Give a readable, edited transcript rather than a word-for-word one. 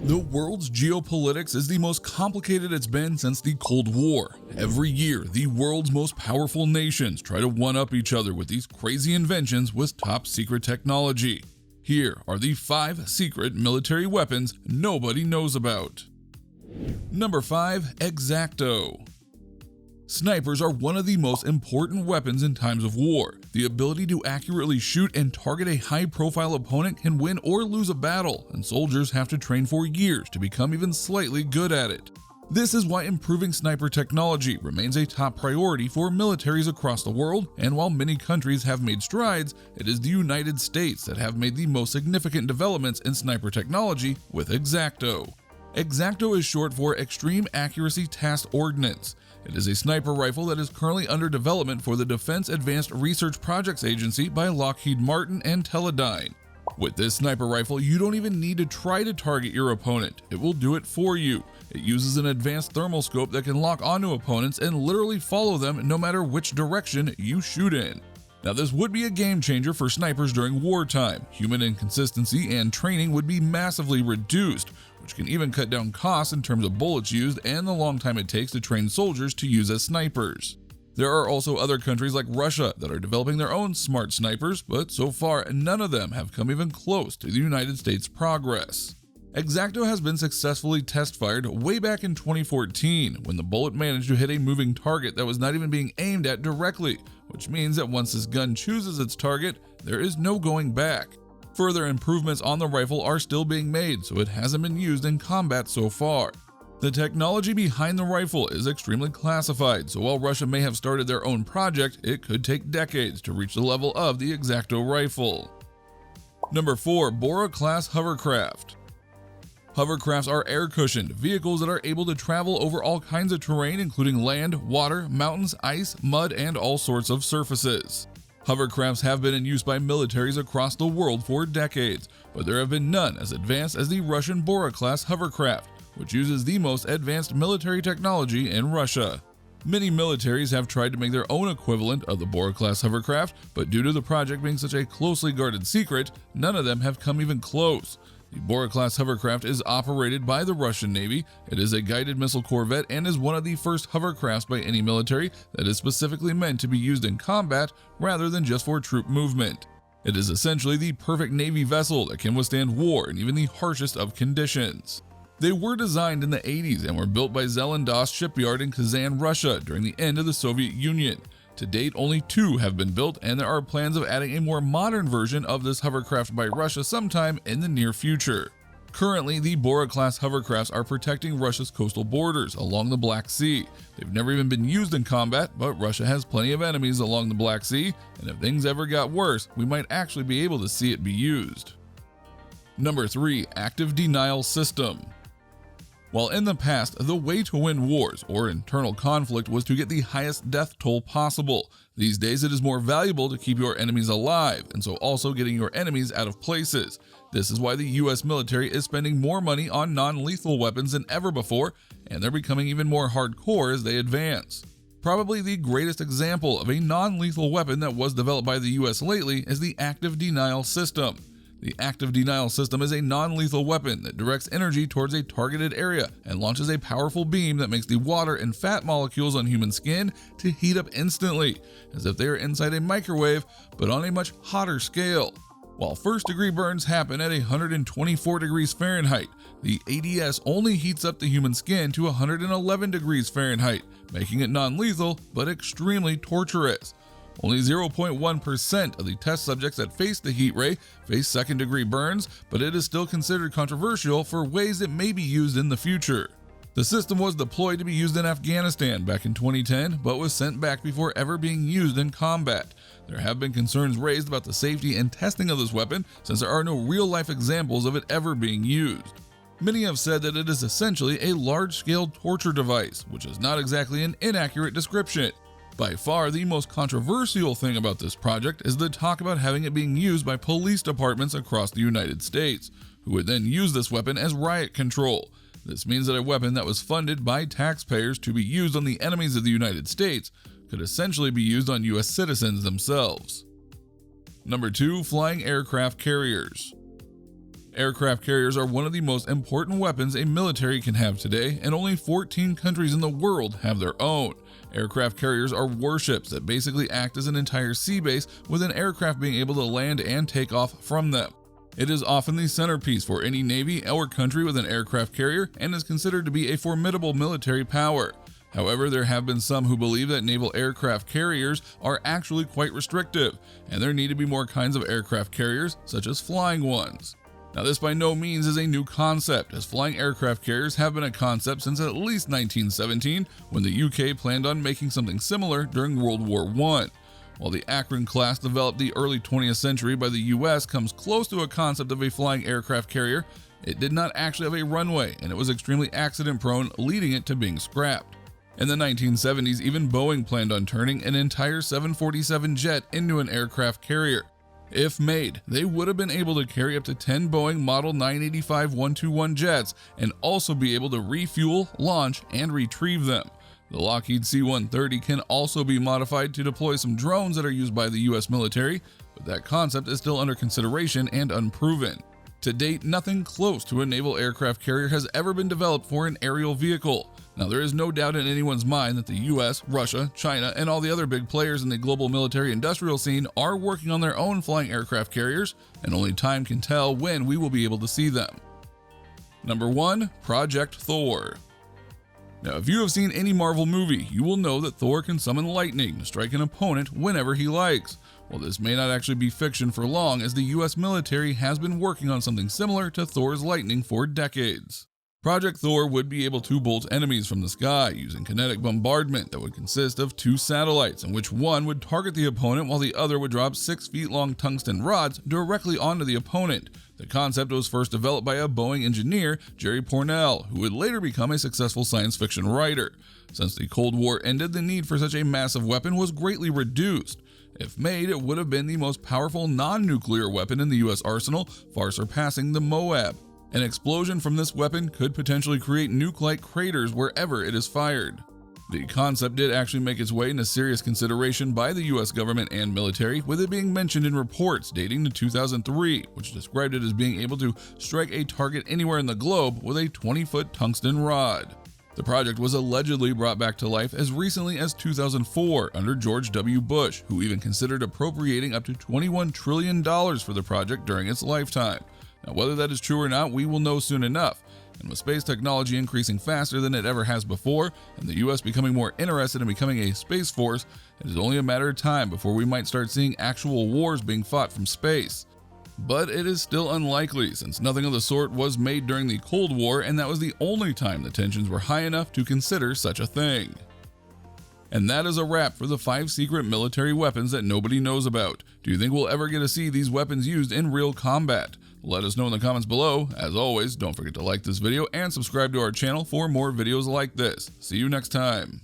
The world's geopolitics is the most complicated it's been since the Cold War. Every year, the world's most powerful nations try to one-up each other with these crazy inventions with top-secret technology. Here are the 5 secret military weapons nobody knows about. Number 5. X-Acto. Snipers are one of the most important weapons in times of war. The ability to accurately shoot and target a high-profile opponent can win or lose a battle, and soldiers have to train for years to become even slightly good at it. This is why improving sniper technology remains a top priority for militaries across the world, and while many countries have made strides, it is the United States that have made the most significant developments in sniper technology with X-Acto. X-Acto is short for Extreme Accuracy Tasked Ordnance. It is a sniper rifle that is currently under development for the Defense Advanced Research Projects Agency by Lockheed Martin and Teledyne. With this sniper rifle, you don't even need to try to target your opponent. It will do it for you. It uses an advanced thermal scope that can lock onto opponents and literally follow them no matter which direction you shoot in. Now, this would be a game changer for snipers during wartime. Human inconsistency and training would be massively reduced, which can even cut down costs in terms of bullets used and the long time it takes to train soldiers to use as snipers. There are also other countries like Russia that are developing their own smart snipers, but so far none of them have come even close to the United States' progress. X-Acto has been successfully test-fired way back in 2014 when the bullet managed to hit a moving target that was not even being aimed at directly, which means that once this gun chooses its target, there is no going back. Further improvements on the rifle are still being made, so it hasn't been used in combat so far. The technology behind the rifle is extremely classified, so while Russia may have started their own project, it could take decades to reach the level of the X-Acto rifle. Number 4. Bora-class hovercraft. Hovercrafts are air-cushioned vehicles that are able to travel over all kinds of terrain, including land, water, mountains, ice, mud, and all sorts of surfaces. Hovercrafts have been in use by militaries across the world for decades, but there have been none as advanced as the Russian Bora-class hovercraft, which uses the most advanced military technology in Russia. Many militaries have tried to make their own equivalent of the Bora-class hovercraft, but due to the project being such a closely guarded secret, none of them have come even close. The Bora-class hovercraft is operated by the Russian Navy. It is a guided missile corvette and is one of the first hovercrafts by any military that is specifically meant to be used in combat rather than just for troop movement. It is essentially the perfect Navy vessel that can withstand war in even the harshest of conditions. They were designed in the 80s and were built by Zelendos Shipyard in Kazan, Russia during the end of the Soviet Union. To date, only 2 have been built, and there are plans of adding a more modern version of this hovercraft by Russia sometime in the near future. Currently, the Bora-class hovercrafts are protecting Russia's coastal borders along the Black Sea. They've never even been used in combat, but Russia has plenty of enemies along the Black Sea, and if things ever got worse, we might actually be able to see it be used. Number 3. Active Denial System. While in the past, the way to win wars or internal conflict was to get the highest death toll possible, these days it is more valuable to keep your enemies alive, and so also getting your enemies out of places. This is why the US military is spending more money on non-lethal weapons than ever before, and they're becoming even more hardcore as they advance. Probably the greatest example of a non-lethal weapon that was developed by the US lately is the Active Denial System. The Active Denial System is a non-lethal weapon that directs energy towards a targeted area and launches a powerful beam that makes the water and fat molecules on human skin to heat up instantly, as if they are inside a microwave, but on a much hotter scale. While first-degree burns happen at 124 degrees Fahrenheit, the ADS only heats up the human skin to 111 degrees Fahrenheit, making it non-lethal but extremely torturous. Only 0.1% of the test subjects that faced the heat ray faced second-degree burns, but it is still considered controversial for ways it may be used in the future. The system was deployed to be used in Afghanistan back in 2010, but was sent back before ever being used in combat. There have been concerns raised about the safety and testing of this weapon since there are no real-life examples of it ever being used. Many have said that it is essentially a large-scale torture device, which is not exactly an inaccurate description. By far, the most controversial thing about this project is the talk about having it being used by police departments across the United States, who would then use this weapon as riot control. This means that a weapon that was funded by taxpayers to be used on the enemies of the United States could essentially be used on US citizens themselves. Number 2. Flying aircraft carriers. Aircraft carriers are one of the most important weapons a military can have today, and only 14 countries in the world have their own. Aircraft carriers are warships that basically act as an entire sea base, with an aircraft being able to land and take off from them. It is often the centerpiece for any navy or country with an aircraft carrier and is considered to be a formidable military power. However, there have been some who believe that naval aircraft carriers are actually quite restrictive, and there need to be more kinds of aircraft carriers, such as flying ones. Now, this by no means is a new concept, as flying aircraft carriers have been a concept since at least 1917, when the UK planned on making something similar during World War I. While the Akron class developed the early 20th century by the US comes close to a concept of a flying aircraft carrier, it did not actually have a runway, and it was extremely accident-prone, leading it to being scrapped. In the 1970s, even Boeing planned on turning an entire 747 jet into an aircraft carrier. If made, they would have been able to carry up to 10 Boeing Model 985-121 jets and also be able to refuel, launch, and retrieve them. The Lockheed C-130 can also be modified to deploy some drones that are used by the US military, but that concept is still under consideration and unproven. To date, nothing close to a naval aircraft carrier has ever been developed for an aerial vehicle. Now, there is no doubt in anyone's mind that the US, Russia, China, and all the other big players in the global military-industrial scene are working on their own flying aircraft carriers, and only time can tell when we will be able to see them. Number 1. Project Thor. Now, if you have seen any Marvel movie, you will know that Thor can summon lightning to strike an opponent whenever he likes. Well, this may not actually be fiction for long, as the US military has been working on something similar to Thor's lightning for decades. Project Thor would be able to bolt enemies from the sky using kinetic bombardment that would consist of 2 satellites, in which one would target the opponent while the other would drop 6 feet long tungsten rods directly onto the opponent. The concept was first developed by a Boeing engineer, Jerry Pournelle, who would later become a successful science fiction writer. Since the Cold War ended, the need for such a massive weapon was greatly reduced. If made, it would have been the most powerful non-nuclear weapon in the US arsenal, far surpassing the Moab. An explosion from this weapon could potentially create nuke-like craters wherever it is fired. The concept did actually make its way into serious consideration by the US government and military, with it being mentioned in reports dating to 2003, which described it as being able to strike a target anywhere in the globe with a 20-foot tungsten rod. The project was allegedly brought back to life as recently as 2004 under George W. Bush, who even considered appropriating up to $21 trillion for the project during its lifetime. Now, whether that is true or not, we will know soon enough. And with space technology increasing faster than it ever has before, and the US becoming more interested in becoming a space force, it is only a matter of time before we might start seeing actual wars being fought from space. But it is still unlikely, since nothing of the sort was made during the Cold War, and that was the only time the tensions were high enough to consider such a thing. And that is a wrap for the 5 secret military weapons that nobody knows about. Do you think we'll ever get to see these weapons used in real combat? Let us know in the comments below. As always, don't forget to like this video and subscribe to our channel for more videos like this. See you next time.